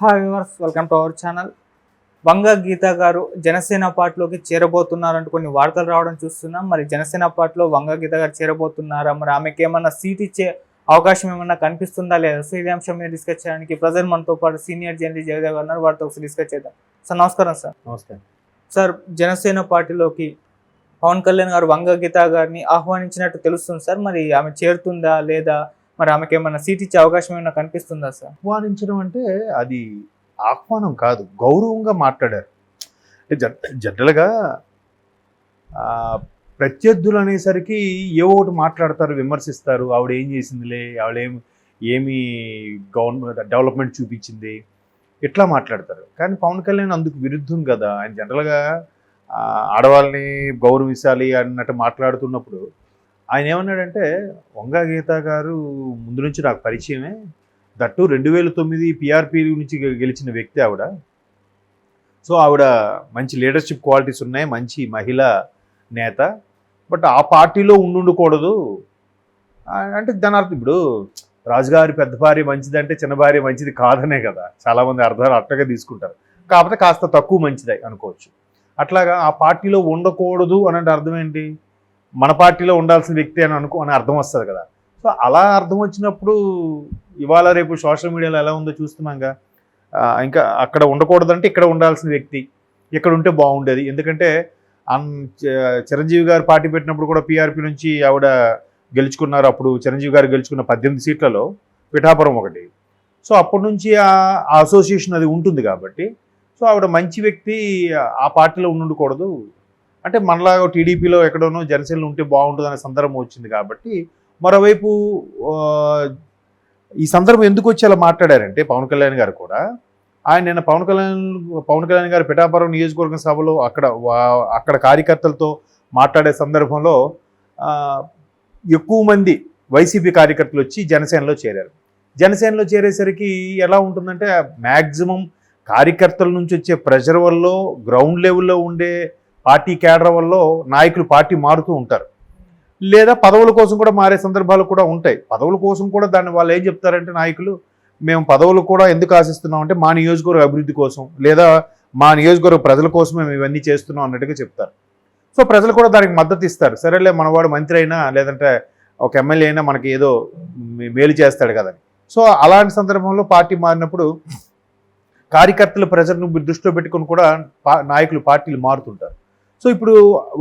Hi viewers, welcome to our channel. Vanga Geetha గారు జనసేన పార్టీలోకి చేరబోతున్నారంటూ కొన్ని వార్తలు రావడం చూస్తున్నాం. మరి జనసేన పార్టీలో వంగ గీత గారు చేరబోతున్నారా, మరి ఆమెకి ఏమన్నా సీట్ ఇచ్చే అవకాశం ఏమన్నా కనిపిస్తుందా లేదా? సో ఇదే అంశం మీద డిస్కస్ చేయడానికి ప్రజెంట్ మనతో పాటు సీనియర్ జర్నలిస్ట్ జగదేవ్ గారు ఉన్నారు. వారితో ఒకసారి డిస్కస్ చేద్దాం. సార్ నమస్కారం. సార్ నమస్తే. సార్, జనసేన పార్టీలోకి పవన్ కళ్యాణ్ గారు వంగ గీత గారిని ఆహ్వానించినట్టు తెలుస్తుంది సార్. మరి ఆమె చేరుతుందా లేదా, మరి ఆమెకి ఏమన్నా సీట్ ఇచ్చే అవకాశం ఏమైనా కనిపిస్తుందా సార్? ఆహ్వానించడం అంటే అది ఆహ్వానం కాదు, గౌరవంగా మాట్లాడారు. అంటే జనరల్గా ప్రత్యర్థులు అనేసరికి ఏవో ఒకటి మాట్లాడతారు, విమర్శిస్తారు. ఆవిడ ఏం చేసిందిలే, ఆవిడ ఏమి గవర్నమెంట్ డెవలప్మెంట్ చూపించింది, ఇట్లా మాట్లాడతారు. కానీ పవన్ కళ్యాణ్ అందుకు విరుద్ధం కదా. ఆయన జనరల్గా ఆడవాళ్ళని గౌరవించాలి అన్నట్టు మాట్లాడుతున్నప్పుడు ఆయన ఏమన్నాడంటే, వంగ గీత గారు ముందు నుంచి నాకు పరిచయమే, దట్టు 2009 పిఆర్పి నుంచి గెలిచిన వ్యక్తి ఆవిడ. సో ఆవిడ మంచి లీడర్షిప్ క్వాలిటీస్ ఉన్నాయి, మంచి మహిళా నేత. బట్ ఆ పార్టీలో ఉండుండకూడదు అంటే దాని అర్థం, ఇప్పుడు రాజుగారి పెద్ద భార్య మంచిదంటే చిన్న భార్య మంచిది కాదనే కదా చాలామంది అర్థాలు అట్టగా తీసుకుంటారు. కాకపోతే కాస్త తక్కువ మంచిది అనుకోవచ్చు. అట్లాగా ఆ పార్టీలో ఉండకూడదు అనంటే అర్థం ఏంటి, మన పార్టీలో ఉండాల్సిన వ్యక్తి అని అర్థం వస్తుంది కదా. సో అలా అర్థం వచ్చినప్పుడు ఇవాళ రేపు సోషల్ మీడియాలో ఎలా ఉందో చూస్తున్నాంగా. ఇంకా అక్కడ ఉండకూడదంటే ఇక్కడ ఉండాల్సిన వ్యక్తి ఇక్కడ ఉంటే బాగుండేది. ఎందుకంటే చిరంజీవి గారు పార్టీ పెట్టినప్పుడు కూడా పిఆర్పి నుంచి ఆవిడ గెలుచుకున్నారు. అప్పుడు చిరంజీవి గారు గెలుచుకున్న 18 సీట్లలో పిఠాపురం ఒకటి. సో అప్పటి నుంచి ఆ అసోసియేషన్ అది ఉంటుంది కాబట్టి, సో ఆవిడ మంచి వ్యక్తి, ఆ పార్టీలో ఉండకూడదు అంటే మనలాగా టీడీపీలో ఎక్కడోనో జనసేనలో ఉంటే బాగుంటుంది అనే సందర్భం వచ్చింది కాబట్టి. మరోవైపు ఈ సందర్భం ఎందుకు వచ్చి అలా మాట్లాడారంటే పవన్ కళ్యాణ్ గారు కూడా, ఆయన నిన్న పవన్ కళ్యాణ్ గారు పిఠాపురం నియోజకవర్గం సభలో అక్కడ కార్యకర్తలతో మాట్లాడే సందర్భంలో ఎక్కువ మంది వైసీపీ కార్యకర్తలు వచ్చి జనసేనలో చేరారు. జనసేనలో చేరేసరికి ఎలా ఉంటుందంటే, మ్యాక్సిమం కార్యకర్తల నుంచి వచ్చే ప్రెషర్ వల్ల, గ్రౌండ్ లెవెల్లో ఉండే పార్టీ కేడర్ వల్ల నాయకులు పార్టీ మారుతూ ఉంటారు, లేదా పదవుల కోసం కూడా మారే సందర్భాలు కూడా ఉంటాయి. పదవుల కోసం కూడా దాన్ని వాళ్ళు ఏం చెప్తారంటే నాయకులు, మేము పదవులు కూడా ఎందుకు ఆశిస్తున్నాం అంటే మా నియోజకవర్గ అభివృద్ధి కోసం, లేదా మా నియోజకవర్గ ప్రజల కోసమే మేము ఇవన్నీ చేస్తున్నాం అన్నట్టుగా చెప్తారు. సో ప్రజలు కూడా దానికి మద్దతు ఇస్తారు. సరేలే, మనవాడు మంత్రి అయినా లేదంటే ఒక ఎమ్మెల్యే అయినా మనకి ఏదో మేలు చేస్తాడు కదని. సో అలాంటి సందర్భంలో పార్టీ మారినప్పుడు కార్యకర్తల ప్రెజర్ను దృష్టిలో పెట్టుకుని కూడా నాయకులు పార్టీలు మారుతుంటారు. సో ఇప్పుడు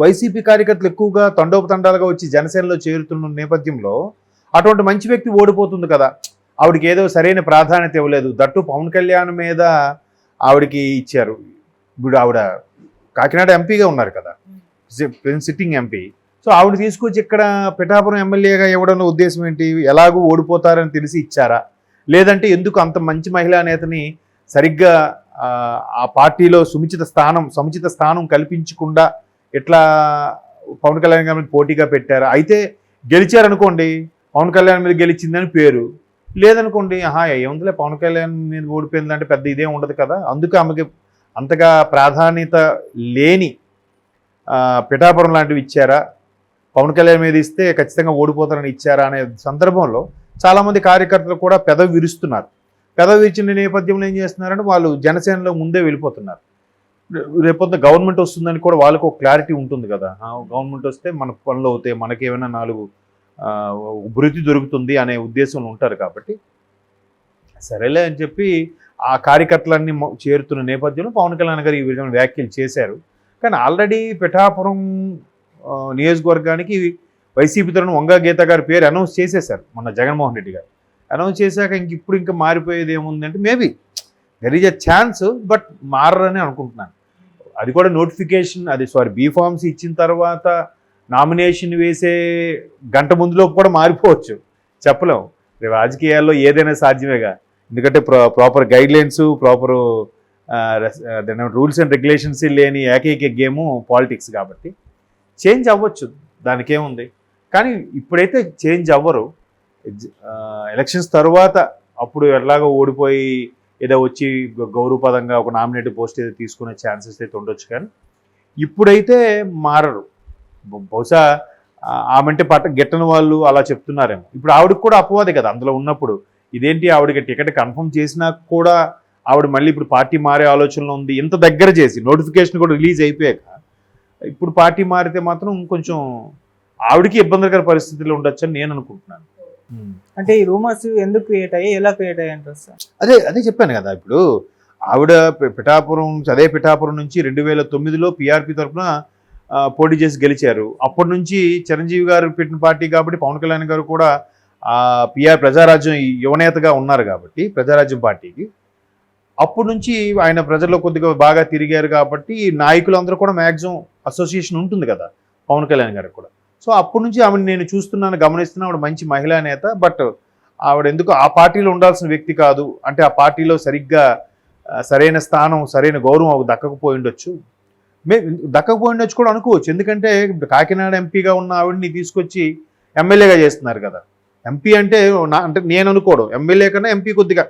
వైసీపీ కార్యకర్తలు ఎక్కువగా తండోపతండాలుగా వచ్చి జనసేనలో చేరుతున్న నేపథ్యంలో అటువంటి మంచి వ్యక్తి ఓడిపోతుంది కదా. ఆవిడకి ఏదో సరైన ప్రాధాన్యత ఇవ్వలేదు. దట్టు పవన్ కళ్యాణ్ మీద ఆవిడకి ఇచ్చారు. ఇప్పుడు ఆవిడ కాకినాడ ఎంపీగా ఉన్నారు కదా, సిట్టింగ్ ఎంపీ. సో ఆవిడ తీసుకొచ్చి ఇక్కడ పిఠాపురం ఎమ్మెల్యేగా ఇవ్వడంలో ఉద్దేశం ఏంటి? ఎలాగూ ఓడిపోతారని తెలిసి ఇచ్చారా, లేదంటే ఎందుకు అంత మంచి మహిళా నేతని సరిగ్గా ఆ పార్టీలో సముచిత స్థానం కల్పించకుండా ఎట్లా పవన్ కళ్యాణ్ గారి మీద పోటీగా పెట్టారా? అయితే గెలిచారనుకోండి, పవన్ కళ్యాణ్ మీద గెలిచిందని పేరు. లేదనుకోండి, ఏముందిలే పవన్ కళ్యాణ్ మీద ఓడిపోయిందంటే పెద్ద ఇదేం ఉండదు కదా, అందుకే ఆమెకి అంతగా ప్రాధాన్యత లేని పిఠాపురం లాంటివి ఇచ్చారా, పవన్ కళ్యాణ్ మీద ఇస్తే ఖచ్చితంగా ఓడిపోతారని ఇచ్చారా అనే సందర్భంలో చాలామంది కార్యకర్తలు కూడా పెదవి విరుస్తున్నారు. పెదవి విరిచిన నేపథ్యంలో ఏం చేస్తున్నారంటే వాళ్ళు జనసేనలో ముందే వెళ్ళిపోతున్నారు. రేపొద్దు గవర్నమెంట్ వస్తుందని కూడా వాళ్ళకు ఒక క్లారిటీ ఉంటుంది కదా. గవర్నమెంట్ వస్తే మన పనులు అవుతాయి, మనకి ఏమైనా 4 వృత్తి దొరుకుతుంది అనే ఉద్దేశంలో ఉంటారు కాబట్టి సరేలే అని చెప్పి ఆ కార్యకర్తలన్నీ చేరుతున్న నేపథ్యంలో పవన్ కళ్యాణ్ గారు ఈ విధమైన వ్యాఖ్యలు చేశారు. కానీ ఆల్రెడీ పిఠాపురం నియోజకవర్గానికి వైసీపీ తరఫున వంగ గీత గారి పేరు అనౌన్స్ చేసేశారు మొన్న జగన్మోహన్ రెడ్డి గారు. అనౌన్స్ చేశాక ఇప్పుడు ఇంకా మారిపోయేది ఏముందంటే, maybe there is a chance, but మారని అనుకుంటున్నాను. అది కూడా నోటిఫికేషన్ బీఫామ్స్ ఇచ్చిన తర్వాత నామినేషన్ వేసే గంట ముందులోపు కూడా మారిపోవచ్చు, చెప్పలేము. రాజకీయాల్లో ఏదైనా సాధ్యమేగా. ఎందుకంటే proper guidelines, proper rules and regulations లేని ఏకైక గేము పాలిటిక్స్ కాబట్టి చేంజ్ అవ్వచ్చు, దానికేముంది. కానీ ఇప్పుడైతే చేంజ్ అవ్వరు. ఎలక్షన్స్ తర్వాత అప్పుడు ఎలాగో ఓడిపోయి ఏదో వచ్చి గౌరవపదంగా ఒక నామినేటెడ్ పోస్ట్ ఏదో తీసుకునే ఛాన్సెస్ అయితే ఉండొచ్చు. కానీ ఇప్పుడైతే మారరు. బహుశా ఆమెంటే గిట్టని వాళ్ళు అలా చెప్తున్నారేమో. ఇప్పుడు ఆవిడకి కూడా అపవాదే కదా అందులో ఉన్నప్పుడు. ఇదేంటి, ఆవిడకి టికెట్ కన్ఫర్మ్ చేసినా కూడా ఆవిడ మళ్ళీ ఇప్పుడు పార్టీ మారే ఆలోచనలో ఉంది. ఇంత దగ్గర చేసి నోటిఫికేషన్ కూడా రిలీజ్ అయిపోయాక ఇప్పుడు పార్టీ మారితే మాత్రం కొంచెం ఆవిడకి ఇబ్బందికర పరిస్థితుల్లో ఉండొచ్చు అని నేను అనుకుంటున్నాను. అంటే ఈ రూమర్స్ ఎందుకు క్రియేట్ అయ్యాయి, ఎలా క్రియేట్ అయ్యాయి అంటారు సార్? అదే చెప్పాను కదా, ఇప్పుడు ఆవిడ పిఠాపురం నుంచి 2009లో పిఆర్పి తరఫున పోటీ చేసి గెలిచారు. అప్పటి నుంచి చిరంజీవి గారు పెట్టిన పార్టీ కాబట్టి పవన్ కళ్యాణ్ గారు కూడా ప్రజారాజ్యం యువనేతగా ఉన్నారు కాబట్టి ప్రజారాజ్యం పార్టీకి అప్పటి నుంచి ఆయన ప్రజల్లో కొద్దిగా బాగా తిరిగారు కాబట్టి నాయకులందరూ కూడా మ్యాక్సిమం అసోసియేషన్ ఉంటుంది కదా పవన్ కళ్యాణ్ గారికి కూడా. సో అప్పటి నుంచి ఆవిడ నేను చూస్తున్నాను, గమనిస్తున్నాను. ఆవిడ మంచి మహిళా నేత. బట్ ఆవిడ ఎందుకు ఆ పార్టీలో ఉండాల్సిన వ్యక్తి కాదు, అంటే ఆ పార్టీలో సరిగ్గా సరైన స్థానం సరైన గౌరవం ఆవిడ దక్కకపోయి ఉండొచ్చు కూడా అనుకోవచ్చు. ఎందుకంటే కాకినాడ ఎంపీగా ఉన్న ఆవిడని తీసుకొచ్చి ఎమ్మెల్యేగా చేస్తున్నారు కదా. ఎంపీ అంటే నేను అనుకోవడం ఎమ్మెల్యే కన్నా ఎంపీ కొద్దిగా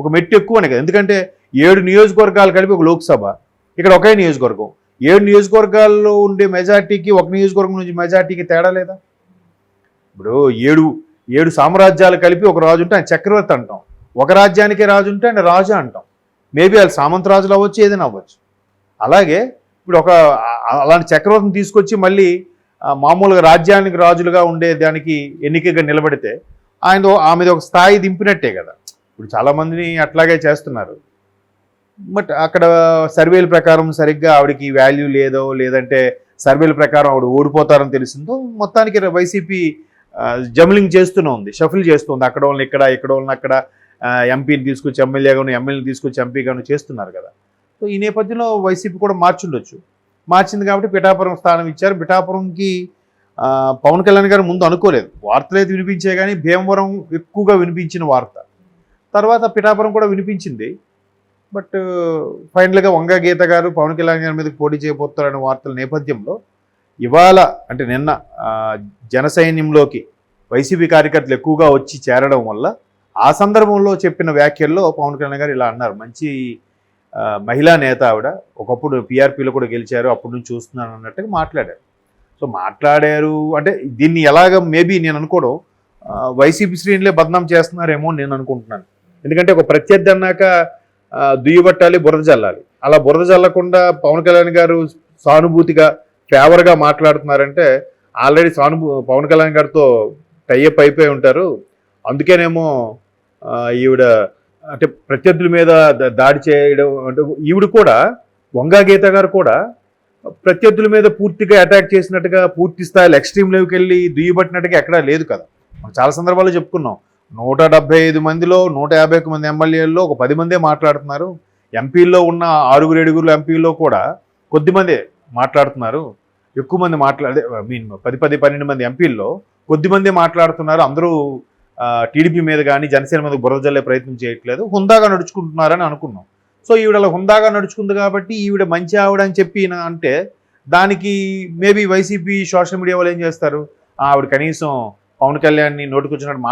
ఒక మెట్టు ఎక్కువనే కదా. ఎందుకంటే 7 నియోజకవర్గాలు కలిపి ఒక లోక్సభ, ఇక్కడ ఒకే నియోజకవర్గం. 7 నియోజకవర్గాల్లో ఉండే మెజార్టీకి ఒక నియోజకవర్గం నుంచి మెజార్టీకి తేడా లేదా? ఇప్పుడు 7 సామ్రాజ్యాలు కలిపి ఒక రాజు ఉంటే ఆయన చక్రవర్తి అంటాం, ఒక రాజ్యానికి రాజు ఉంటే ఆయన రాజా అంటాం. మేబీ వాళ్ళు సామంత రాజులు అవ్వచ్చు, ఏదైనా అవ్వచ్చు. అలాగే ఇప్పుడు అలాంటి చక్రవర్తిని తీసుకొచ్చి మళ్ళీ మామూలుగా రాజ్యానికి రాజులుగా ఉండే దానికి ఎన్నికగా నిలబడితే ఆమెది ఒక స్థాయి దింపినట్టే కదా. ఇప్పుడు చాలామందిని అట్లాగే చేస్తున్నారు. బట్ అక్కడ సర్వేల ప్రకారం సరిగ్గా ఆవిడకి వాల్యూ లేదో, లేదంటే సర్వేల ప్రకారం ఆవిడ ఓడిపోతారని తెలిసిందో మొత్తానికి వైసీపీ జమ్లింగ్ చేస్తూనే ఉంది, షఫిల్ చేస్తుంది. అక్కడ వాళ్ళని ఇక్కడ వాళ్ళని అక్కడ, ఎంపీని తీసుకొచ్చి ఎమ్మెల్యేగాను, ఎమ్మెల్యేని తీసుకొచ్చి ఎంపీగాను చేస్తున్నారు కదా. సో ఈ నేపథ్యంలో వైసీపీ కూడా మార్చుండొచ్చు. మార్చింది కాబట్టి పిఠాపురం స్థానం ఇచ్చారు. పిఠాపురంకి పవన్ కళ్యాణ్ గారు ముందు అనుకోలేదు. వార్తలు అయితే వినిపించే కానీ భీమవరం ఎక్కువగా వినిపించిన వార్త. తర్వాత పిఠాపురం కూడా వినిపించింది. బట్ ఫైనల్గా వంగ గీత గారు పవన్ కళ్యాణ్ గారి మీద పోటీ చేయబోతారనే వార్తల నేపథ్యంలో ఇవాళ అంటే నిన్న జనసైన్యంలోకి వైసీపీ కార్యకర్తలు ఎక్కువగా వచ్చి చేరడం వల్ల ఆ సందర్భంలో చెప్పిన వ్యాఖ్యల్లో పవన్ కళ్యాణ్ గారు ఇలా అన్నారు. మంచి మహిళా నేత ఆవిడ, ఒకప్పుడు పిఆర్పీలో కూడా గెలిచారు, అప్పటి నుంచి చూస్తున్నాను అన్నట్టుగా మాట్లాడారు. సో మాట్లాడారు అంటే దీన్ని ఎలాగ మేబీ నేను అనుకోవడం వైసీపీ శ్రేణులే బదనాం చేస్తున్నారేమో నేను అనుకుంటున్నాను. ఎందుకంటే ఒక ప్రత్యర్థి అన్నాక దుయ్యబట్టాలి, బురద జల్లాలి. అలా బురద జల్లకుండా పవన్ కళ్యాణ్ గారు సానుభూతిగా ఫేవర్గా మాట్లాడుతున్నారంటే ఆల్రెడీ పవన్ కళ్యాణ్ గారితో టైఅప్ అయిపోయి ఉంటారు. అందుకేనేమో ఈవిడ అంటే ప్రత్యర్థుల మీద దాడి చేయడం అంటే ఈవిడ కూడా వంగా గీత గారు కూడా ప్రత్యర్థుల మీద పూర్తిగా అటాక్ చేసినట్టుగా పూర్తి స్థాయిలో ఎక్స్ట్రీమ్ లెవెల్కి వెళ్ళి దుయ్యబట్టినట్టుగా ఎక్కడా లేదు కదా. మనం చాలా సందర్భాల్లో చెప్పుకున్నాం. 175 మందిలో 151 మంది ఎమ్మెల్యేల్లో ఒక 10 మందే మాట్లాడుతున్నారు. ఎంపీల్లో ఉన్న 6-7 ఎంపీల్లో కూడా కొద్దిమందే మాట్లాడుతున్నారు. ఎక్కువ మంది మీన్ 10-12 మంది ఎంపీల్లో కొద్దిమందే మాట్లాడుతున్నారు. అందరూ టీడీపీ మీద కానీ జనసేన మీద బురద జల్లే ప్రయత్నం చేయట్లేదు, హుందాగా నడుచుకుంటున్నారని అనుకున్నాం. సో ఈవిడ అలా హుందాగా నడుచుకుంది కాబట్టి ఈవిడ మంచి ఆవిడ అని చెప్పి అంటే దానికి మేబీ వైసీపీ సోషల్ మీడియా వాళ్ళు ఏం చేస్తారు, ఆవిడ కనీసం పవన్ కళ్యాణ్ని నోటుకొచ్చినట్టు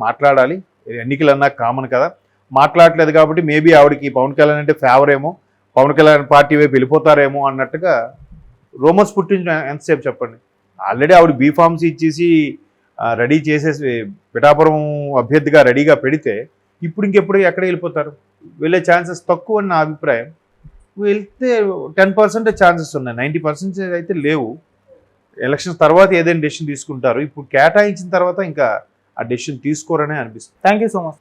మాట్లాడాలి, ఎన్నికలు అన్నా కామన్ కదా, మాట్లాడలేదు కాబట్టి మేబీ ఆవిడకి పవన్ కళ్యాణ్ అంటే ఫేవర్ ఏమో, పవన్ కళ్యాణ్ పార్టీ వైపు వెళ్ళిపోతారేమో అన్నట్టుగా రూమర్స్ పుట్టించిన ఎంతసేపు చెప్పండి. ఆల్రెడీ ఆవిడ బీఫామ్స్ ఇచ్చేసి రెడీ చేసేసి పిఠాపురం అభ్యర్థిగా రెడీగా పెడితే ఇప్పుడు ఇంకెప్పుడు ఎక్కడ వెళ్ళిపోతారు, వెళ్ళే ఛాన్సెస్ తక్కువ అని నా అభిప్రాయం. వెళ్తే 10% ఛాన్సెస్ ఉన్నాయి, 90% అయితే లేవు. ఎలక్షన్స్ తర్వాత ఏదైనా డెసిషన్ తీసుకుంటారు. ఇప్పుడు కేటాయించిన తర్వాత ఇంకా ఆ డెసిషన్ తీసుకోరనే అనిపిస్తుంది. Thank you so much.